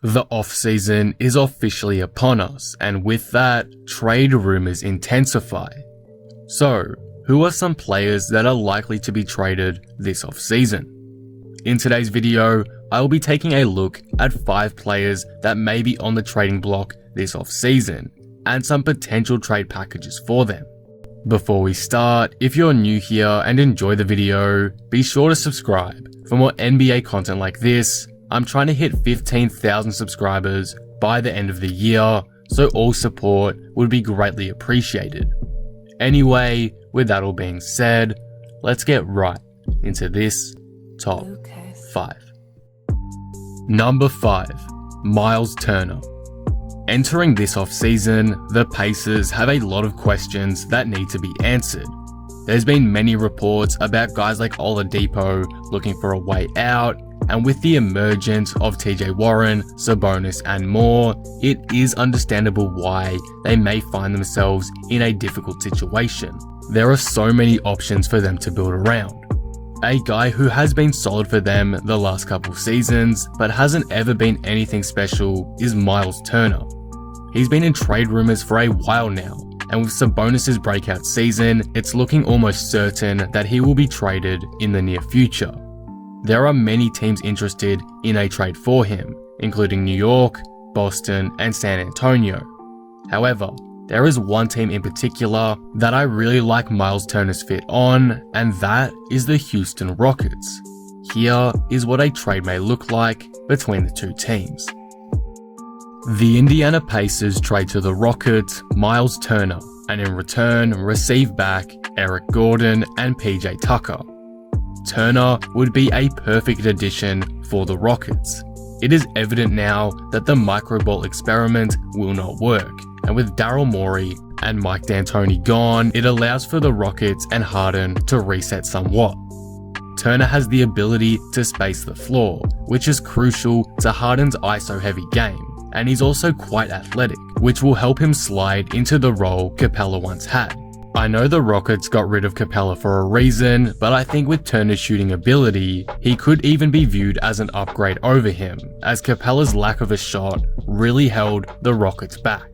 The offseason is officially upon us, and with that, trade rumors intensify. So, who are some players that are likely to be traded this offseason? In today's video, I will be taking a look at 5 players that may be on the trading block this offseason, and some potential trade packages for them. Before we start, if you're new here and enjoy the video, be sure to subscribe for more NBA content like this. I'm trying to hit 15,000 subscribers by the end of the year, so all support would be greatly appreciated. Anyway, with that all being said, let's get right into this top 5. Number 5, Myles Turner. Entering this offseason, the Pacers have a lot of questions that need to be answered. There's been many reports about guys like Oladipo looking for a way out, and with the emergence of TJ Warren, Sabonis and more, it is understandable why they may find themselves in a difficult situation. There are so many options for them to build around. A guy who has been solid for them the last couple seasons, but hasn't ever been anything special, is Myles Turner. He's been in trade rumors for a while now, and with Sabonis' breakout season, it's looking almost certain that he will be traded in the near future. There are many teams interested in a trade for him, including New York, Boston, and San Antonio. However, there is one team in particular that I really like Myles Turner's fit on, and that is the Houston Rockets. Here is what a trade may look like between the two teams. The Indiana Pacers trade to the Rockets Myles Turner, and in return receive back Eric Gordon and PJ Tucker. Turner would be a perfect addition for the Rockets. It is evident now that the micro-ball experiment will not work, and with Daryl Morey and Mike D'Antoni gone, it allows for the Rockets and Harden to reset somewhat. Turner has the ability to space the floor, which is crucial to Harden's ISO-heavy game, and he's also quite athletic, which will help him slide into the role Capella once had. I know the Rockets got rid of Capella for a reason, but I think with Turner's shooting ability, he could even be viewed as an upgrade over him, as Capella's lack of a shot really held the Rockets back.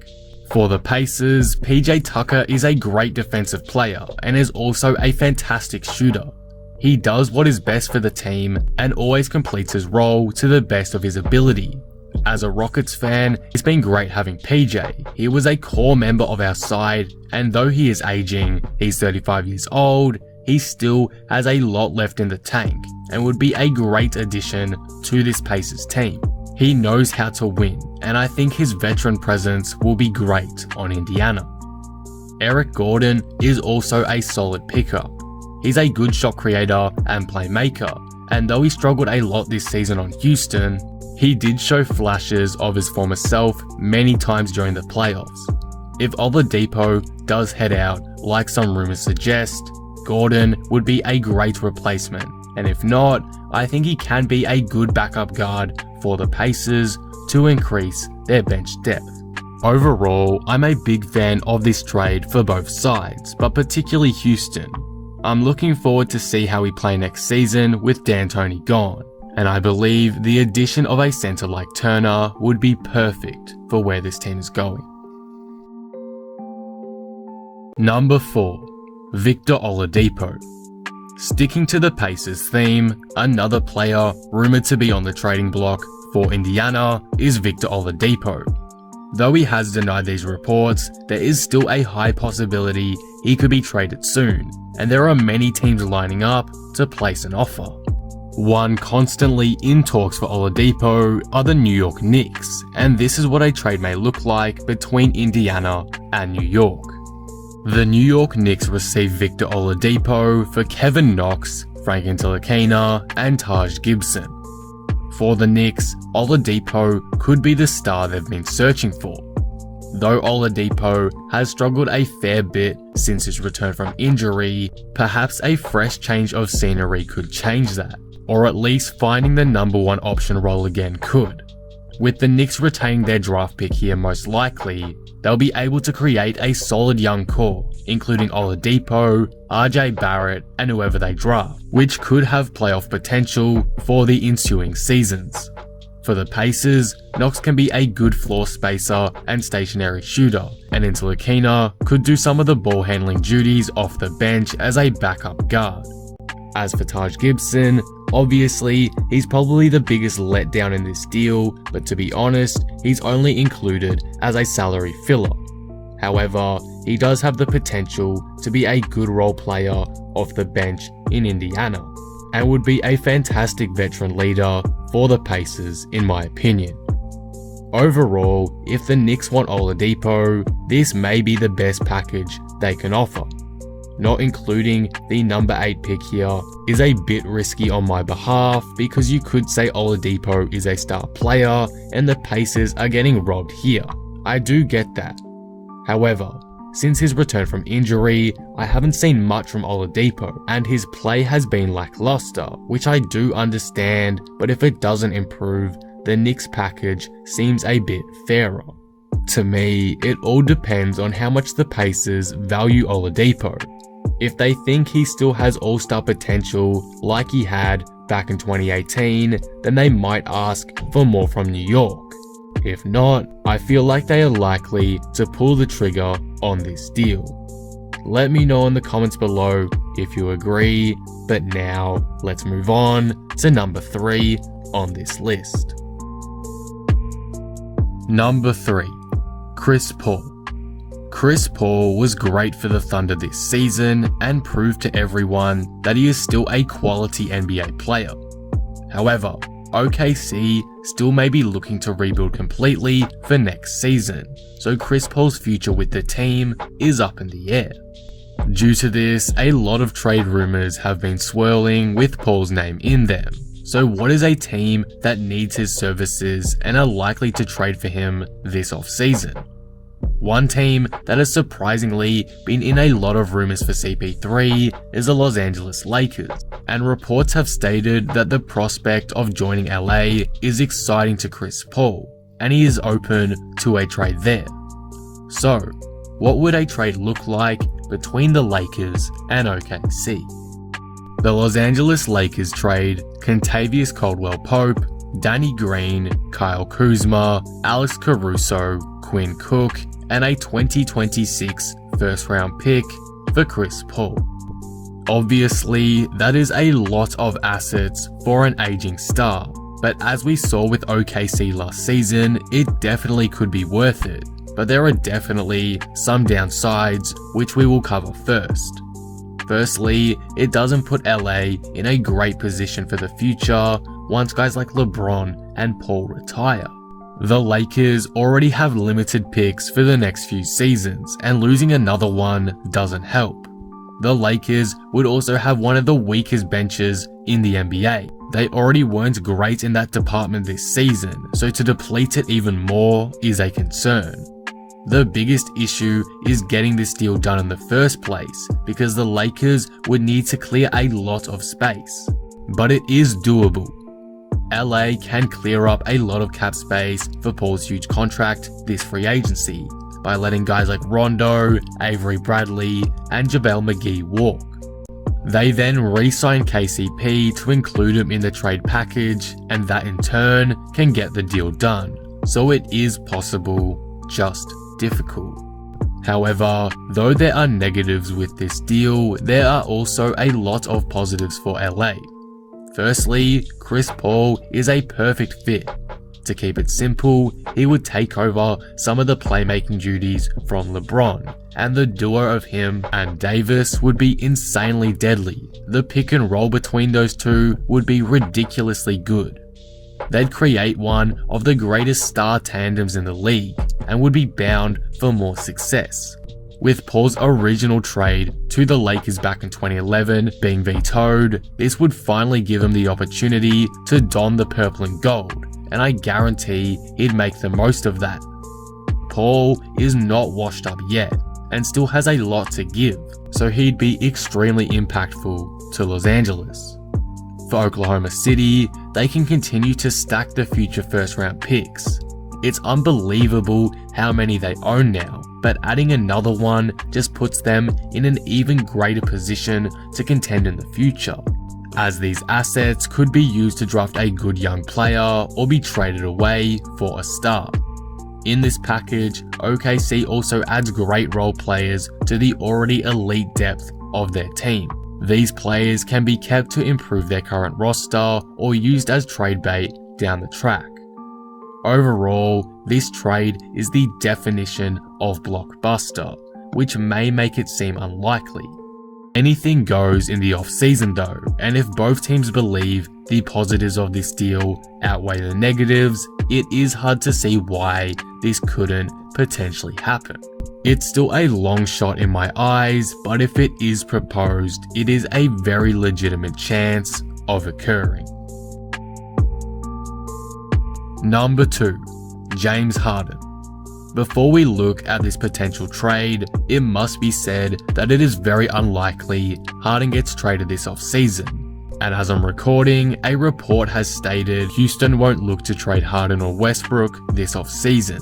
For the Pacers, PJ Tucker is a great defensive player and is also a fantastic shooter. He does what is best for the team and always completes his role to the best of his ability. As a Rockets fan, it's been great having PJ. He was a core member of our side, and though he is aging, he's 35 years old, he still has a lot left in the tank and would be a great addition to this Pacers team. He knows how to win, and I think his veteran presence will be great on Indiana. Eric Gordon is also a solid pickup. He's a good shot creator and playmaker, and though he struggled a lot this season on Houston, he did show flashes of his former self many times during the playoffs. If Oladipo does head out, like some rumors suggest, Gordon would be a great replacement, and if not, I think he can be a good backup guard for the Pacers to increase their bench depth. Overall, I'm a big fan of this trade for both sides, but particularly Houston. I'm looking forward to see how we play next season with D'Antoni gone, and I believe the addition of a center like Turner would be perfect for where this team is going. Number 4, Victor Oladipo. Sticking to the Pacers theme, another player rumored to be on the trading block for Indiana is Victor Oladipo. Though he has denied these reports, there is still a high possibility he could be traded soon, and there are many teams lining up to place an offer. One constantly in talks for Oladipo are the New York Knicks, and this is what a trade may look like between Indiana and New York. The New York Knicks receive Victor Oladipo for Kevin Knox, Frank Ntilikina, and Taj Gibson. For the Knicks, Oladipo could be the star they've been searching for. Though Oladipo has struggled a fair bit since his return from injury, perhaps a fresh change of scenery could change that, or at least finding the number 1 option role again could. With the Knicks retaining their draft pick here most likely, they'll be able to create a solid young core, including Oladipo, RJ Barrett, and whoever they draft, which could have playoff potential for the ensuing seasons. For the Pacers, Knox can be a good floor spacer and stationary shooter, and Ntilikina could do some of the ball handling duties off the bench as a backup guard. As for Taj Gibson, obviously he's probably the biggest letdown in this deal, but to be honest, he's only included as a salary filler. However, he does have the potential to be a good role player off the bench in Indiana, and would be a fantastic veteran leader for the Pacers in my opinion. Overall, if the Knicks want Oladipo, this may be the best package they can offer. Not including the number 8 pick here is a bit risky on my behalf, because you could say Oladipo is a star player and the Pacers are getting robbed here. I do get that. However, since his return from injury, I haven't seen much from Oladipo, and his play has been lackluster, which I do understand, but if it doesn't improve, the Knicks package seems a bit fairer. To me, it all depends on how much the Pacers value Oladipo. If they think he still has all-star potential like he had back in 2018, then they might ask for more from New York. If not, I feel like they are likely to pull the trigger on this deal. Let me know in the comments below if you agree, but now let's move on to number 3 on this list. Number 3. Chris Paul. Chris Paul was great for the Thunder this season and proved to everyone that he is still a quality NBA player. However, OKC still may be looking to rebuild completely for next season, so Chris Paul's future with the team is up in the air. Due to this, a lot of trade rumors have been swirling with Paul's name in them. So what is a team that needs his services and are likely to trade for him this offseason? One team that has surprisingly been in a lot of rumors for CP3 is the Los Angeles Lakers, and reports have stated that the prospect of joining LA is exciting to Chris Paul, and he is open to a trade there. So, what would a trade look like between the Lakers and OKC? The Los Angeles Lakers trade Kentavious Caldwell-Pope, Danny Green, Kyle Kuzma, Alex Caruso, Quinn Cook, and a 2026 first-round pick for Chris Paul. Obviously, that is a lot of assets for an aging star, but as we saw with OKC last season, it definitely could be worth it. But there are definitely some downsides, which we will cover first. Firstly, it doesn't put LA in a great position for the future once guys like LeBron and Paul retire. The Lakers already have limited picks for the next few seasons, and losing another one doesn't help. The Lakers would also have one of the weakest benches in the NBA. They already weren't great in that department this season, so to deplete it even more is a concern. The biggest issue is getting this deal done in the first place, because the Lakers would need to clear a lot of space. But it is doable. LA can clear up a lot of cap space for Paul's huge contract this free agency by letting guys like Rondo, Avery Bradley, and JaVale McGee walk. They then re-sign KCP to include him in the trade package, and that in turn can get the deal done. So it is possible, just difficult. However, though there are negatives with this deal, there are also a lot of positives for LA. Firstly, Chris Paul is a perfect fit. To keep it simple, he would take over some of the playmaking duties from LeBron, and the duo of him and Davis would be insanely deadly. The pick and roll between those two would be ridiculously good. They'd create one of the greatest star tandems in the league, and would be bound for more success. With Paul's original trade to the Lakers back in 2011 being vetoed, this would finally give him the opportunity to don the purple and gold, and I guarantee he'd make the most of that. Paul is not washed up yet, and still has a lot to give, so he'd be extremely impactful to Los Angeles. For Oklahoma City, they can continue to stack the future first round picks. It's unbelievable how many they own now, but adding another one just puts them in an even greater position to contend in the future. as these assets could be used to draft a good young player or be traded away for a star. In this package, OKC also adds great role players to the already elite depth of their team. These players can be kept to improve their current roster or used as trade bait down the track. Overall, this trade is the definition of blockbuster, which may make it seem unlikely. Anything goes in the offseason though, and if both teams believe the positives of this deal outweigh the negatives, it is hard to see why this couldn't potentially happen. It's still a long shot in my eyes, but if it is proposed, it is a very legitimate chance of occurring. Number 2. James Harden. Before we look at this potential trade, it must be said that it is very unlikely Harden gets traded this offseason. And as I'm recording, a report has stated Houston won't look to trade Harden or Westbrook this offseason.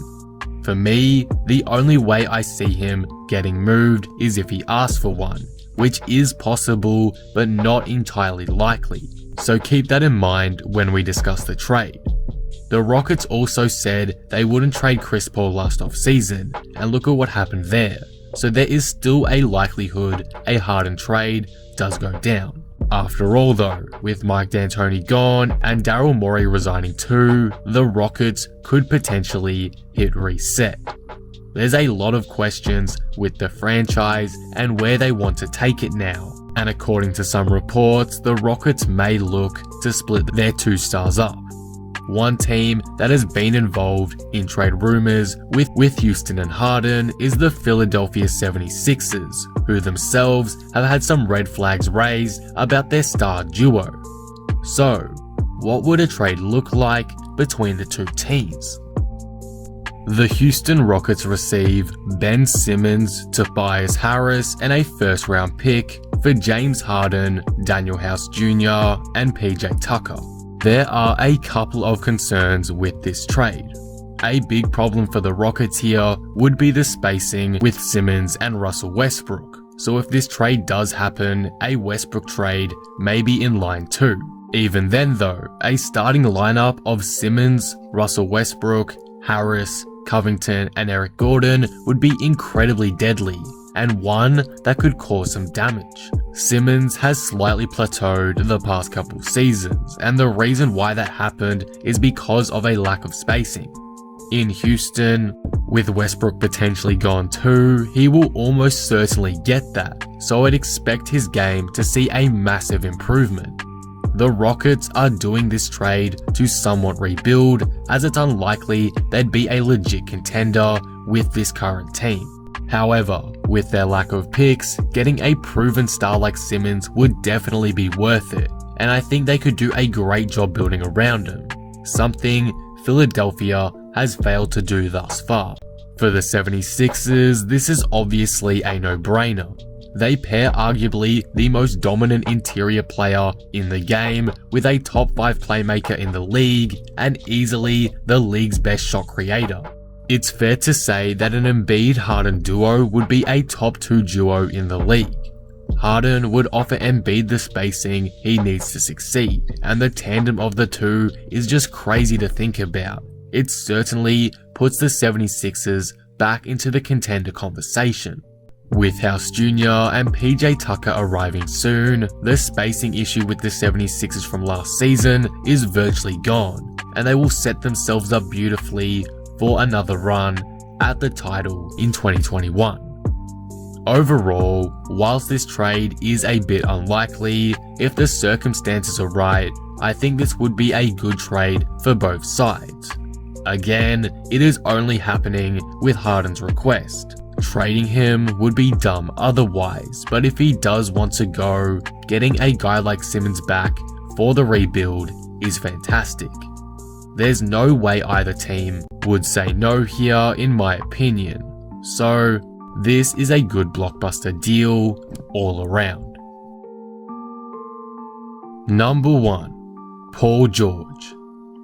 For me, the only way I see him getting moved is if he asks for one, which is possible but not entirely likely, so keep that in mind when we discuss the trade. The Rockets also said they wouldn't trade Chris Paul last offseason, and look at what happened there, so there is still a likelihood a Harden trade does go down. After all though, with Mike D'Antoni gone and Daryl Morey resigning too, the Rockets could potentially hit reset. There's a lot of questions with the franchise and where they want to take it now, and according to some reports, the Rockets may look to split their two stars up. One team that has been involved in trade rumors with Houston and Harden is the Philadelphia 76ers, who themselves have had some red flags raised about their star duo. So, what would a trade look like between the two teams? The Houston Rockets receive Ben Simmons, Tobias Harris, and a first-round pick for James Harden, Daniel House Jr., and PJ Tucker. There are a couple of concerns with this trade. A big problem for the Rockets here would be the spacing with Simmons and Russell Westbrook. So if this trade does happen, a Westbrook trade may be in line too. Even then though, a starting lineup of Simmons, Russell Westbrook, Harris, Covington, and Eric Gordon would be incredibly deadly, and one that could cause some damage. Simmons has slightly plateaued the past couple seasons, and the reason why that happened is because of a lack of spacing. In Houston, with Westbrook potentially gone too, he will almost certainly get that, so I'd expect his game to see a massive improvement. The Rockets are doing this trade to somewhat rebuild, as it's unlikely they'd be a legit contender with this current team. However, with their lack of picks, getting a proven star like Simmons would definitely be worth it, and I think they could do a great job building around him, something Philadelphia has failed to do thus far. For the 76ers, this is obviously a no-brainer. They pair arguably the most dominant interior player in the game with a top 5 playmaker in the league and easily the league's best shot creator. It's fair to say that an Embiid-Harden duo would be a top 2 duo in the league. Harden would offer Embiid the spacing he needs to succeed, and the tandem of the two is just crazy to think about. It certainly puts the 76ers back into the contender conversation. With House Jr. and PJ Tucker arriving soon, the spacing issue with the 76ers from last season is virtually gone, and they will set themselves up beautifully for another run at the title in 2021. Overall, whilst this trade is a bit unlikely, if the circumstances are right, I think this would be a good trade for both sides. Again, it is only happening with Harden's request. Trading him would be dumb otherwise, but if he does want to go, getting a guy like Simmons back for the rebuild is fantastic. There's no way either team would say no here in my opinion, so this is a good blockbuster deal all around. Number 1. Paul George.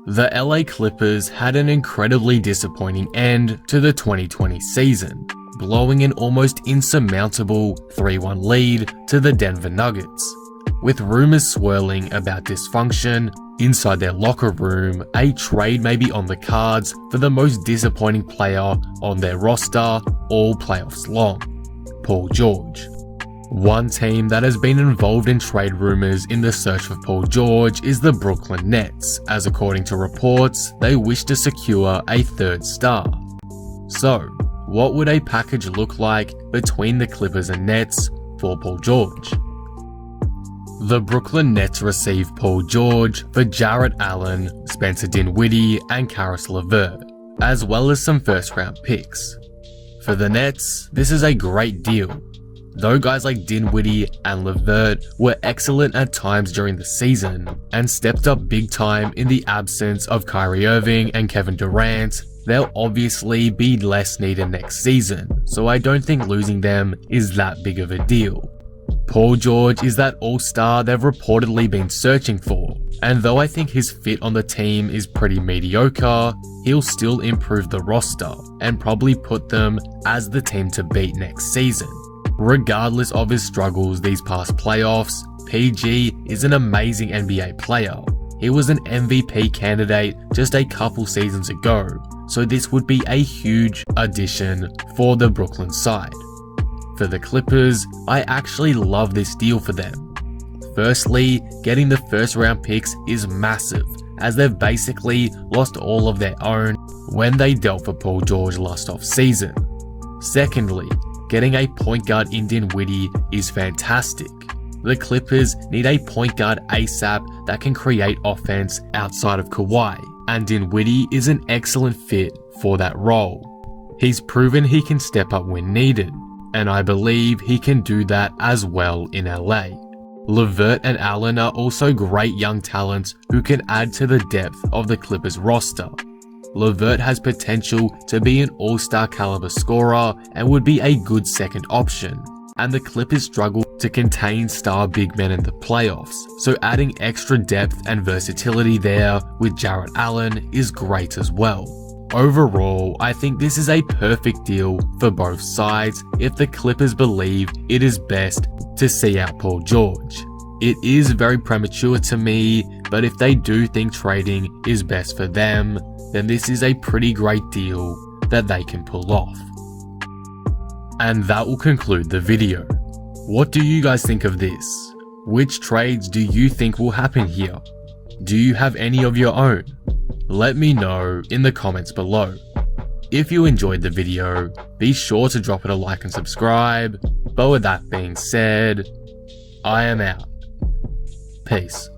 The LA Clippers had an incredibly disappointing end to the 2020 season, blowing an almost insurmountable 3-1 lead to the Denver Nuggets. with rumors swirling about dysfunction inside their locker room, a trade may be on the cards for the most disappointing player on their roster all playoffs long, Paul George. One team that has been involved in trade rumors in the search for Paul George is the Brooklyn Nets, as according to reports, they wish to secure a third star. So, what would a package look like between the Clippers and Nets for Paul George? The Brooklyn Nets receive Paul George for Jarrett Allen, Spencer Dinwiddie, and Caris LeVert, as well as some first-round picks. For the Nets, this is a great deal. Though guys like Dinwiddie and LeVert were excellent at times during the season and stepped up big time in the absence of Kyrie Irving and Kevin Durant, they'll obviously be less needed next season, so I don't think losing them is that big of a deal. Paul George is that all-star they've reportedly been searching for, and though I think his fit on the team is pretty mediocre, he'll still improve the roster and probably put them as the team to beat next season. Regardless of his struggles these past playoffs, PG is an amazing NBA player. He was an MVP candidate just a couple seasons ago, so this would be a huge addition for the Brooklyn side. For the Clippers, I actually love this deal for them. Firstly, getting the first round picks is massive, as they've basically lost all of their own when they dealt for Paul George last offseason. Secondly, getting a point guard in Dinwiddie is fantastic. The Clippers need a point guard ASAP that can create offense outside of Kawhi, and Dinwiddie is an excellent fit for that role. He's proven he can step up when needed, and I believe he can do that as well in LA. LeVert and Allen are also great young talents who can add to the depth of the Clippers roster. LeVert has potential to be an all-star caliber scorer and would be a good second option, and the Clippers struggle to contain star big men in the playoffs, so adding extra depth and versatility there with Jarrett Allen is great as well. Overall, I think this is a perfect deal for both sides if the Clippers believe it is best to see out Paul George. It is very premature to me, but if they do think trading is best for them, then this is a pretty great deal that they can pull off. And that will conclude the video. What do you guys think of this? Which trades do you think will happen here? Do you have any of your own? Let me know in the comments below. If you enjoyed the video, be sure to drop it a like and subscribe. But with that being said, I am out. Peace.